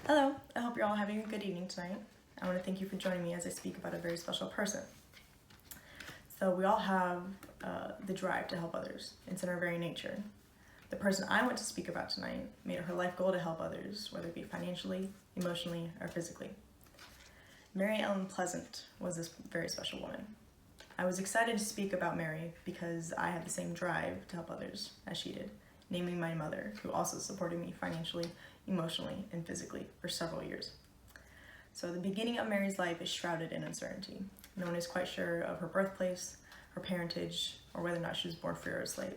Hello, I hope you're all having a good evening tonight. I want to thank you for joining me as I speak about a very special person. So we all have the drive to help others. It's in our very nature. The person I want to speak about tonight made it her life goal to help others, whether it be financially, emotionally, or physically. Mary Ellen Pleasant was this very special woman. I was excited to speak about Mary because I have the same drive to help others as she did, namely my mother, who also supported me financially, emotionally, and physically for several years. So the beginning of Mary's life is shrouded in uncertainty. No one is quite sure of her birthplace, her parentage, or whether or not she was born free or a slave.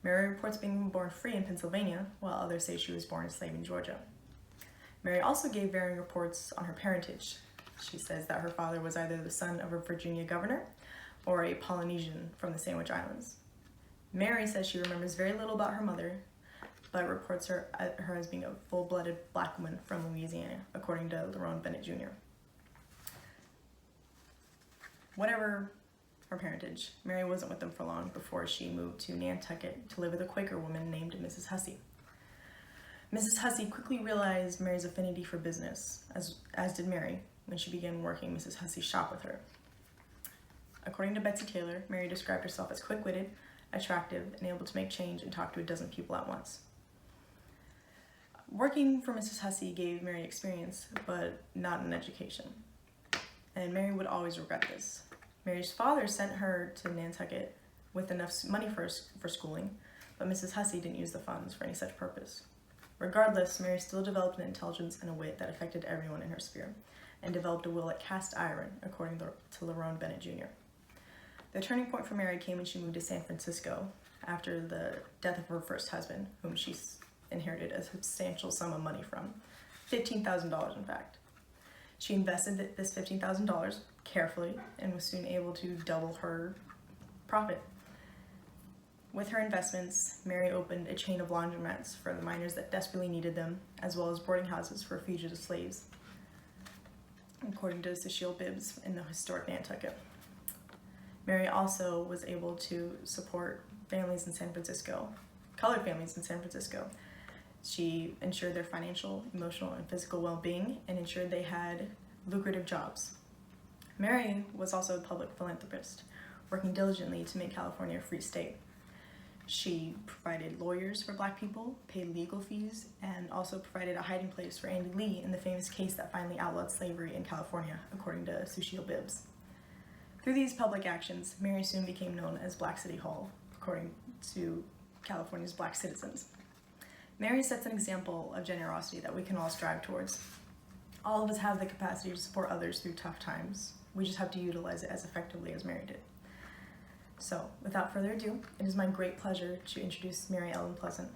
Mary reports being born free in Pennsylvania, while others say she was born a slave in Georgia. Mary also gave varying reports on her parentage. She says that her father was either the son of a Virginia governor or a Polynesian from the Sandwich Islands. Mary says she remembers very little about her mother, but reports her as being a full-blooded black woman from Louisiana, according to Lerone Bennett Jr. Whatever her parentage, Mary wasn't with them for long before she moved to Nantucket to live with a Quaker woman named Mrs. Hussey. Mrs. Hussey quickly realized Mary's affinity for business, as did Mary, when she began working Mrs. Hussey's shop with her. According to Betsy Taylor, Mary described herself as quick-witted, attractive, and able to make change and talk to a dozen people at once. Working for Mrs. Hussey gave Mary experience, but not an education. And Mary would always regret this. Mary's father sent her to Nantucket with enough money for schooling, but Mrs. Hussey didn't use the funds for any such purpose. Regardless, Mary still developed an intelligence and a wit that affected everyone in her sphere, and developed a will at cast iron, according to Lerone Bennett Jr. The turning point for Mary came when she moved to San Francisco after the death of her first husband, whom she inherited a substantial sum of money from, $15,000 in fact. She invested this $15,000 carefully and was soon able to double her profit. With her investments, Mary opened a chain of laundromats for the miners that desperately needed them, as well as boarding houses for fugitive slaves, according to Cecile Bibbs in the historic Nantucket. Mary also was able to support families in San Francisco, colored families in San Francisco. She ensured their financial, emotional, and physical well-being and ensured they had lucrative jobs. Mary was also a public philanthropist, working diligently to make California a free state. She provided lawyers for Black people, paid legal fees, and also provided a hiding place for Andy Lee in the famous case that finally outlawed slavery in California, according to Cecile Bibbs. Through these public actions, Mary soon became known as Black City Hall, according to California's Black citizens. Mary sets an example of generosity that we can all strive towards. All of us have the capacity to support others through tough times. We just have to utilize it as effectively as Mary did. So, without further ado, it is my great pleasure to introduce Mary Ellen Pleasant.